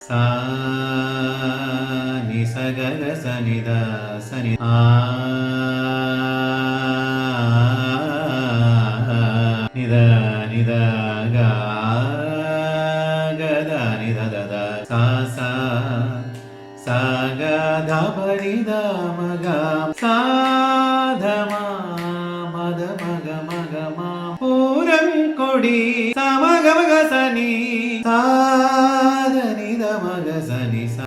sa ni sa ga ga sa ni da sa ni ni da ga ga da ni da da da sa sa sa ga da pa ni da ma ga sa dha ma ma da ma ga ma ga ma Pooram കൊടി sa ma ga ma ga sa ni sa da ni da ma ga sa ni sa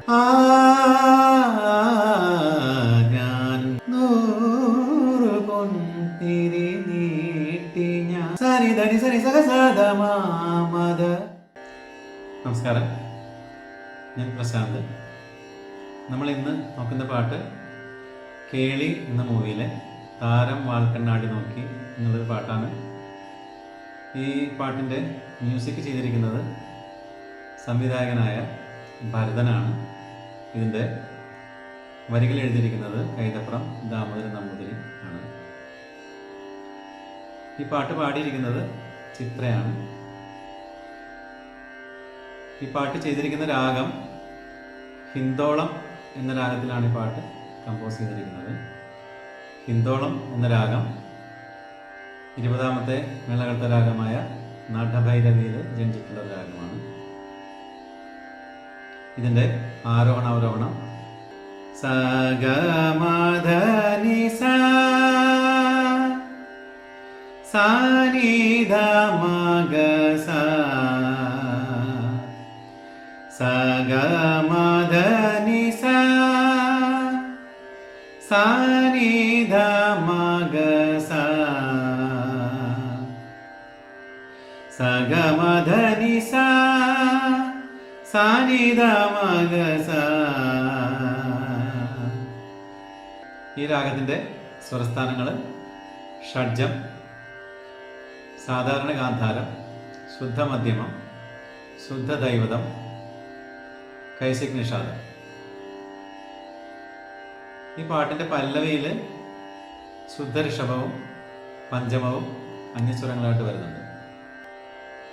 ഞാൻ നൂറ് പൊൻതിരി നീട്ടി ഞാൻ സരി ധനി സരി സഗ സദ മാമദ. നമസ്കാരം, ഞാൻ പ്രശാന്ത്. നമ്മൾ ഇന്ന് നോക്കുന്ന പാട്ട് കേളി എന്ന മൂവിയിലെ താരം വാൽക്കണ്ണാടി നോക്കി എന്നുള്ളൊരു പാട്ടാണ്. ഈ പാട്ടിൻ്റെ മ്യൂസിക് ചെയ്തിരിക്കുന്നത് സംവിധായകനായ ഭരതനാണ്. ഇതിൻ്റെ വരികൾ എഴുതിയിരിക്കുന്നത് കൈതപ്രം ദാമോദരൻ നമ്പൂതിരി ആണ്. ഈ പാട്ട് പാടിയിരിക്കുന്നത് ചിത്രയാണ്. ഈ പാട്ട് ചെയ്തിരിക്കുന്ന രാഗം ഹിന്ദോളം എന്ന രാഗത്തിലാണ് ഈ പാട്ട് കമ്പോസ് ചെയ്തിരിക്കുന്നത്. ഹിന്ദോളം എന്ന രാഗം 20ാമത്തെ മേളകർത്ത രാഗമായ നടഭൈരവിയിൽ ജനിച്ചിട്ടുള്ള രാഗമാണ്. ഇതിൻ്റെ ആരോഹണ അവരോഹണം സ ഗ മ ധ നി സ സ നി ധ മ ഗ സ സ ഗ മ ധ നി സ സ നി ധ മ ഗ സ സ ഗ മ ധ നി സ സ നി ധ മ ഗ സ. ഈ രാഗത്തിൻ്റെ സ്വരസ്ഥാനങ്ങൾ ഷഡ്ജം, സാധാരണ ഗാന്ധാരം, ശുദ്ധ മധ്യമം, ശുദ്ധ ദൈവതം, കൈസിക് നിഷാദം. ഈ പാട്ടിൻ്റെ പല്ലവിയിൽ ശുദ്ധ ഋഷഭവും പഞ്ചമവും അന്യസ്വരങ്ങളായിട്ട് വരുന്നുണ്ട്.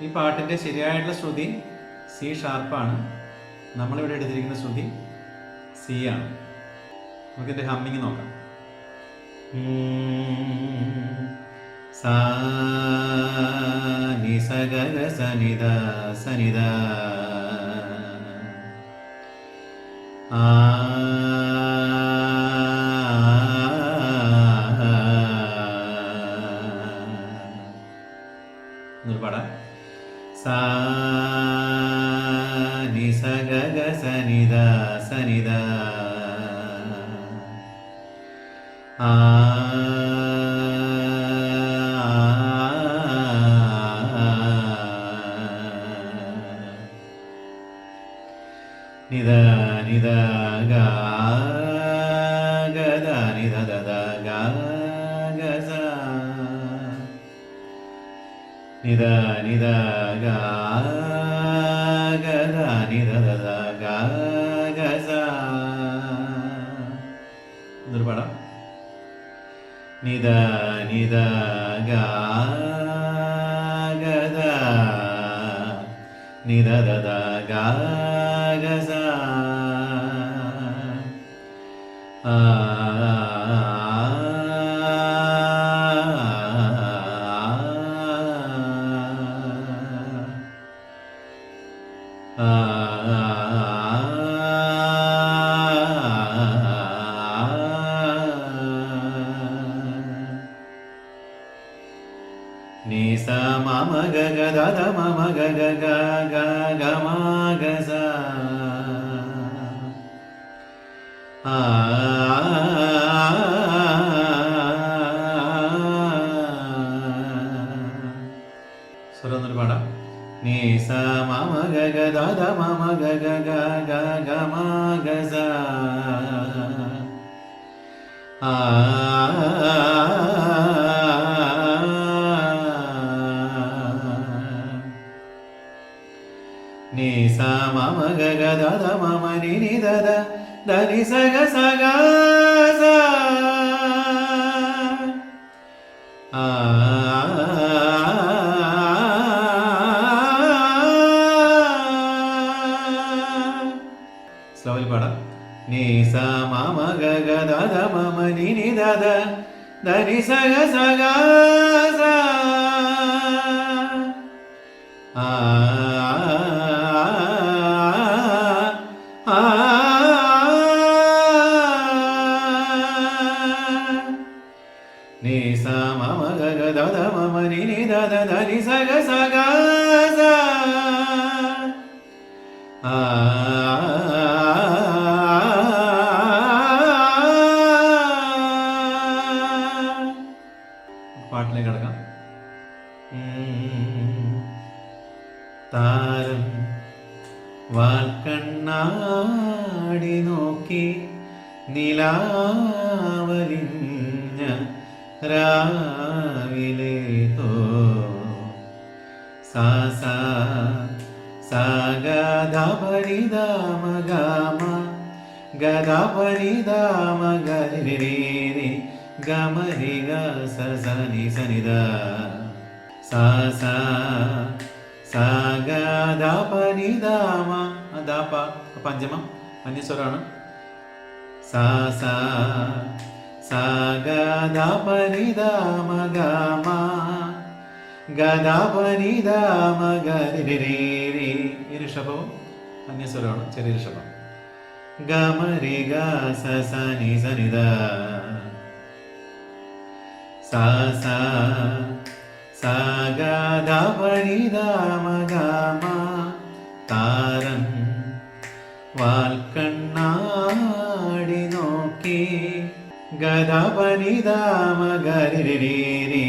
ഈ പാട്ടിൻ്റെ ശരിയായിട്ടുള്ള ശ്രുതി സി ഷാർപ്പാണ്. നമ്മളിവിടെ എടുത്തിരിക്കുന്ന ശ്രുതി സി ആണ്. നമുക്കിതിൻ്റെ ഹമ്മിങ് നോക്കാം. സാ നി സ ഗ ഗ സ നി ധ സ നി ധ എന്നൊരു പാടാം. സാ നി സ ഗ ഗ സ നി ധ സ നി ധ നി ധ നി ധ ഗ ഗ ധ നി ധ ധ ധ ഗ ഗ സ നി ധ നി ധ ഗ ഗ ധ നി ധ ധ ധ ഗ ഗ സ. എന്നൊരു പാടാം. നി ധ നി ധ ഗ ഗ ധ നി ധ ധ ധ ഗ ഗ സ. നി സ മ മ ഗ ഗ ധ ധ മ മ ഗ ഗ ഗ ഗ ഗ മ ഗ സ. സ്വരം എന്നൊരു പാടാം. നി സ മ മ ഗ ഗ ധ ധ മ മ ഗ ഗ ഗ ഗ ഗ മ ഗ സ. നി സ മ മ ഗ ഗ ധ ധ മ മ നി നി ധ ധ ധ നി സ ഗ സ ഗ സ. സ്ലോയിൽ പാടാം. നീ സ മമ ഗ ഗ ദ ധ മ നി നി ധ ധ ധ നി സ ഗ സ ഗ സ ആ ni sa ma ma ga ga da da ma ma ni ni da da da ni sa ga sa പാട്ടിലേക്ക് കിടക്കാം. താരം വാൽക്കണ്ണാടി നോക്കി നിലാവലിഞ്ഞ രാവിലെ തോ സാ സാ സാ ഗ പരി ദ മ ഗ മ ഗ ധ പരി ദ മ ഗ രി രി രി ഗ മ രി ഗ സ സ നി സ നി ധ സാ സാ സാ ഗ ധ പരി ദ മ ധ പ പഞ്ചമം അന്യസ്വരമാണ്. സാ സാ സാ ഗ ധ പരി ദ മ ഗ മ ഗ ധ പരി ദ മ ഗ രി രി രി. ഈ ഋഷഭവും അന്യസ്വരമാണ്, ചെറിയ ഋഷഭം. ഗ മ രി ഗ സ സ നി സ നി ധ സാ സാ സാ ഗ ധ പരി ദ മ ഗ മ താരം വാൽക്കണ്ണാടി നോക്കി ഗ ധ പരി ദ മ ഗ രി രി രി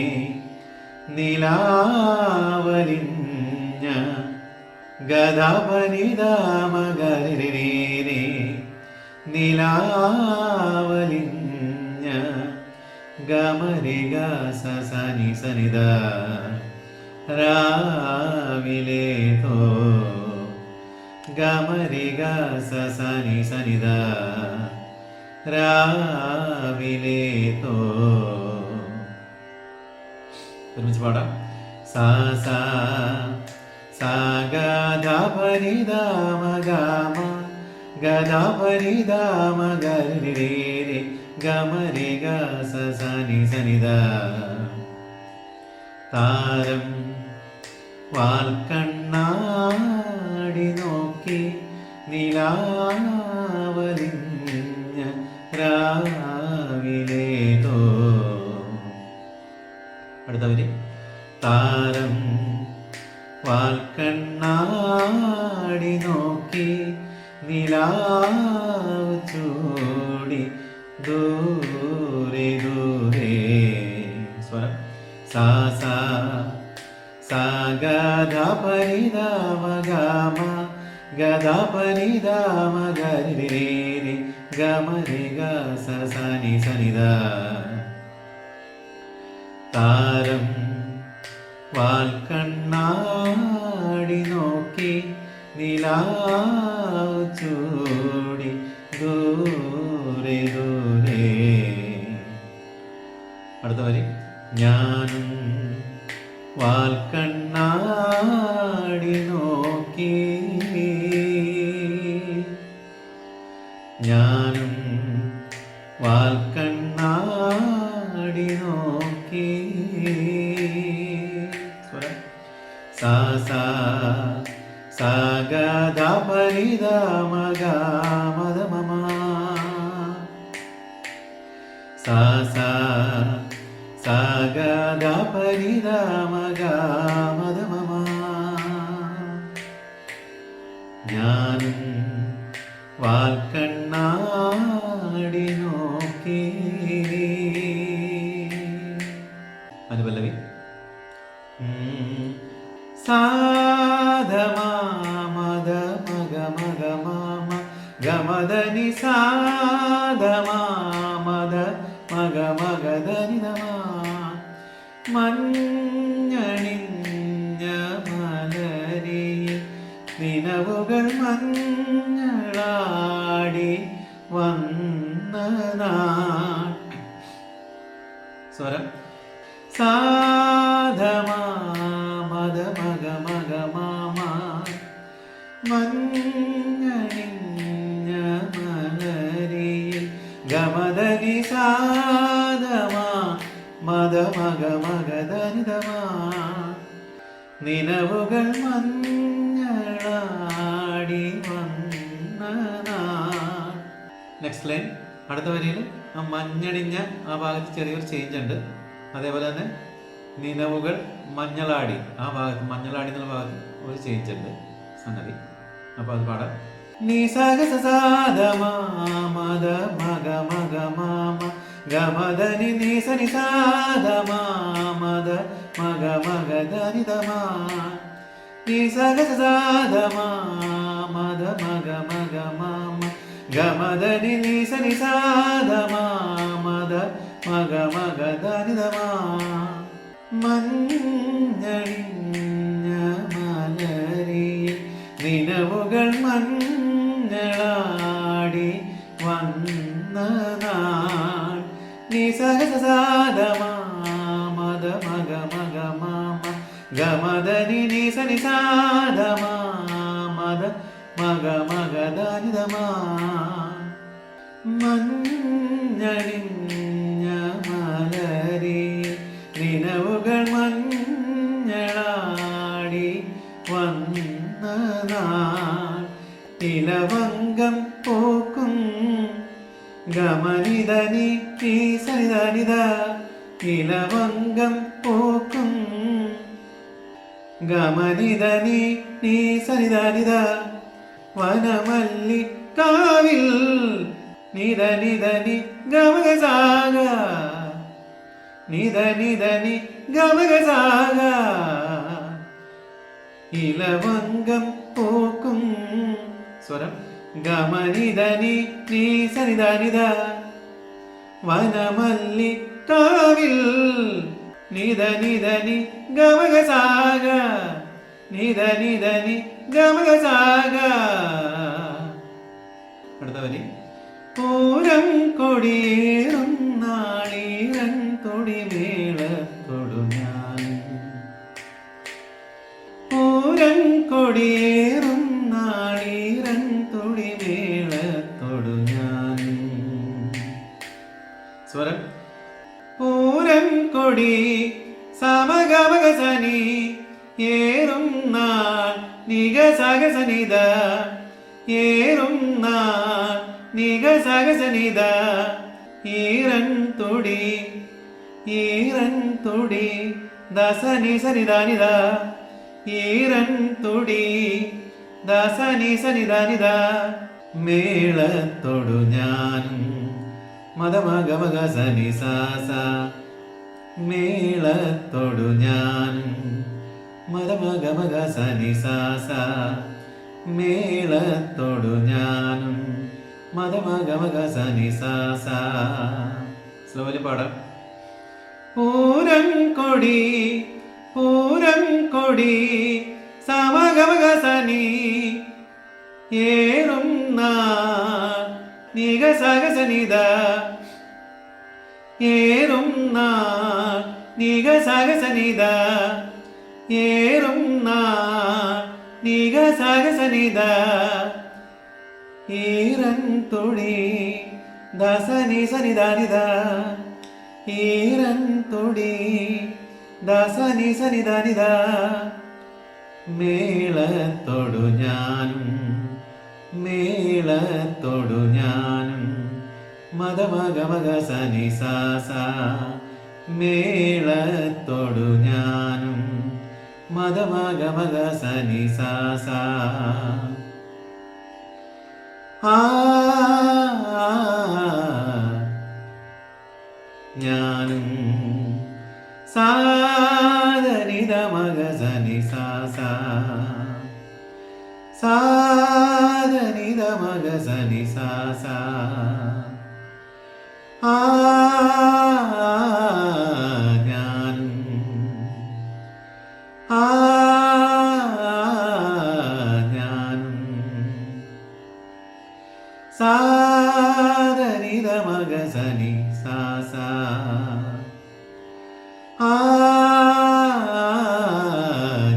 നിലാവലിഞ്ഞ ഗ ധ പരി ദ മ ഗ രി രി രി നിലാവലിഞ്ഞ ഗ മ രി ഗ സ സ നി സ നി ധ രാവിലെ തോ ഗ മ രി ഗ സ സ നി സ നി ധ രാവിലെ തോ. ഒരുമിച്ച് പാടാം. സാ സാ സാ ഗ ധ പരി ദ മ ഗ മ ഗ ധ പരി ദ മ ഗ രി രി രി ഗ മ രി ഗ സ സ നി സ നി ധ താരം വാൽക്കണ്ണാടി നോക്കി നിലാവലിഞ്ഞ രാവിലെ തോ. അടുത്ത വരി. താരം വാൽക്കണ്ണാടി നോക്കി നിലാവ് ചൂടി ദൂരെ ദൂരെ. സ്വരം. സാ സാ സാ ഗ ധ പരി ദ മ ഗ മ ഗ ധ പരി ദ മ ഗ രി രി രി ഗ മ രി ഗ സ സ നി സ നി ധ താരം വാൽക്കണ്ണാടി നോക്കി നിലാവ് ചൂടി ദൂരെ ദൂരെ. അടുത്ത വരി. ഞാനും വാൽക്കണ്ണാടി നോക്കി ഞാനും വാൽക്കണ്ണാടി നോക്കി. സാ സാ സാ ഗ ധ പരി ദ മ ഗ മ ധ മ മ സാ സാ സാ ഗ ധ പരി ദ മ ഗ മ ധ മ മ. ഞാനും വാൽക്കണ്ണാടി നോക്കി. അനുപല്ലവി. സാ ധ മ മ ധ മ ഗ മ ഗ മ മ ഗ മ ധ നി സാ ധ മ മ ധ മ ഗ മ ഗ ധ നി ധ മ. മഞ്ഞണിഞ്ഞ മലരിയിൽ നിലവുകൾ മഞ്ഞളാടി വന്ന നാൾ. സ്വരം. സാ ധ മ മ ധ മ ഗ മ ഗ മ മ മഞ്ഞണിഞ്ഞ ഗമദനി സാധമാ മദ മഗ മഗധനിതമാ നിലവുകൾ മഞ്ഞളാടി വന്ന. Next line. അടുത്ത വരിയിൽ ആ മഞ്ഞണിഞ്ഞ ആ ഭാഗത്ത് ചെറിയൊരു ചേഞ്ച് ഉണ്ട്. അതേപോലെ തന്നെ നിലവുകൾ മഞ്ഞളാടി ആ ഭാഗത്ത്, മഞ്ഞളാടി എന്നുള്ള ഭാഗത്ത് ഒരു ചേഞ്ച് ഉണ്ട് സംഗതി. അപ്പോൾ അത് പാടാം. നിസഗസസാധമാ മദ മഗ മഗ മാമ ഗമദനി നിസ നിസാധമാ മദ മഗ മഗ ധനിതമാ നിസഗസസാധമാ മദ മഗ മഗ മാമ ഗമദനി നിസ നിസാധമാ മദ മഗ മഗ ധനിതമാ മഞ്ഞളിഞ്ഞ മലരിയിൽ നിലവുകൾ മഞ്ഞളാടി വന്ന നാൾ നിസഗസസാധമാ മദ മഗ മഗ മാമ ഗമദനി നിസ നിസാധമാ മദ മഗ മഗ ധനിതമാ മഞ്ഞളിഞ്ഞ മലരിയിൽ നിലവുകൾ മഞ്ഞളാടി വന്ന നാൾ ഇലവങ്കം പൂക്കും ഗമനിധനി സനിധനിത ഇലവങ്കം പൂക്കും ഗമനിധനി സനിധനിത വനമല്ലിക്കാവിൽ നിധനിധനി ഗമഗസാഗ നിധനിധനി ഗമഗസാഗ ഇലവങ്കം പൂക്കും സ്വരം ഗമനിധനി സനിധനിധ വനമല്ലിക്കാവിൽ നിധനിധനി ഗമഗസാഗ നിധനിധനി ഗമഗസാഗ. അടുത്ത വരി. പൂരം കൊടിയേറും നാളീരൻ തൊടിമേളത്തൊടു ഞാൻ പൂരം കൊടിയേറും നാളീരൻ തൊടിമേളത്തൊടു ഞാൻ സ്വരം പൂരം കൊടി സമഗമഗസനി ഏറും നാൾ നിഗസഗസനിത ഏറും നാൾ നിഗസഗസനിത ഈരൻ തൊടി ദസനി സനിധാനിത ഈരൻ തൊടി ദസനി സനിധാനിത മേളത്തൊടു ഞാനും മദമഗമഗ സനി സാസ മേളത്തൊടു ഞാനും മദമഗമഗ സനി സാസ മേളത്തൊടു ഞാനും മദമഗമഗ സനി സാസ. സ്ലോലി പാടാം. പൂരം കൊടി സമഗമഗസനി ഏറും നാൾ നിഗസഗസനിത ഏറും നാൾ നിഗസഗസനിത ഏറും നാൾ നിഗസഗസനിത ഈരൻ തൊടി ദസനി സനിധാനിത ഈരൻ തൊടി ദസനി സനിധാനിത മേളത്തൊടു ഞാനും മേളത്തൊടു ഞാനും മദമഗമഗ സനി സാസ മേളത്തൊടു ഞാനും മദമഗമഗ സനി സാസ. ഞാനും സാധനിധ മഗസനി സാസ സാധനിധ മഗസനി സാസ ഞാനും ഞാനും സാധനിധ മഗസനി സാസ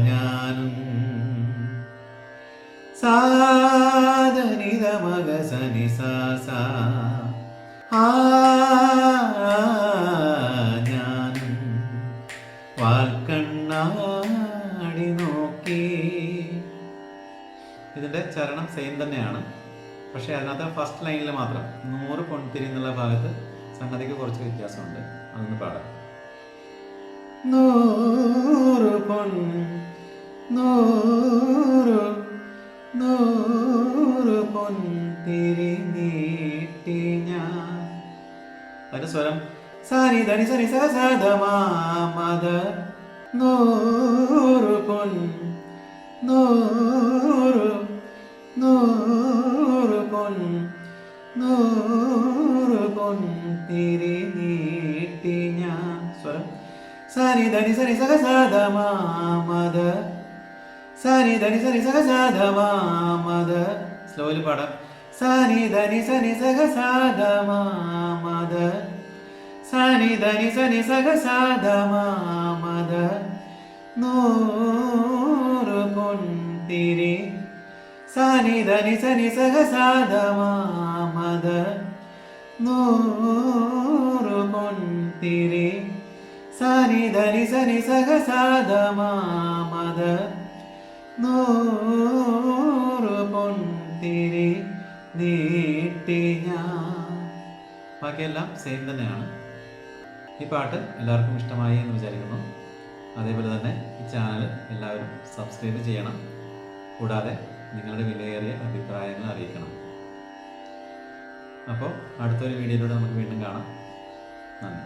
ഞാനും സാധനിധ മഗസനി സാസ ആ ഞാനും വാൽക്കണ്ണാടി നോക്കി. ഇതിൻ്റെ ചരണം സെയിം തന്നെയാണ്, പക്ഷേ അതിനകത്ത് ഫസ്റ്റ് ലൈനിൽ മാത്രം 100 പൊൻതിരി എന്നുള്ള ഭാഗത്ത് സംഗതിക്ക് കുറച്ച് വ്യത്യാസമുണ്ട്. അതൊന്ന് പാടാം. 100 പൊൻ 100 പൊൻതിരി നീട്ടി ഞാൻ. അതിന്റെ സ്വരം സാനി ധനി സനി സ സ ധ മ മ ധ. 100 പൊൻ 100 പൊൻ 100 പൊൻതിരി നീട്ടി ഞാൻ. സ്വരം സാനി ധനി സനി സ സ ധ മ മ ധ. സാനി ധനി സനി സ സ ധ മ മ ധ. സ്ലോയിൽ പാടാം. സാനി ധനി സനി സ സ ധ മ മ ധ. സാനി ധനി സനി സ സ ധ മ മ ധ. 100 പൊൻതിരി. സാനി ധനി സനി സ സ ധ മ മ ധ. 100 പൊൻതിരി. സാനി ധനി സനി സ സ ധ മ മ ധ. 100 പൊൻതിരി നീട്ടി ഞാൻ. ബാക്കിയെല്ലാം സെയിം തന്നെയാണ്. ഈ പാട്ട് എല്ലാവർക്കും ഇഷ്ടമായി എന്ന് വിചാരിക്കുന്നു. അതേപോലെ തന്നെ ഈ ചാനൽ എല്ലാവരും സബ്സ്ക്രൈബ് ചെയ്യണം. കൂടാതെ നിങ്ങളുടെ വിലയേറിയ അഭിപ്രായങ്ങൾ അറിയിക്കണം. അപ്പോൾ അടുത്തൊരു വീഡിയോയിലൂടെ നമുക്ക് വീണ്ടും കാണാം. നന്ദി.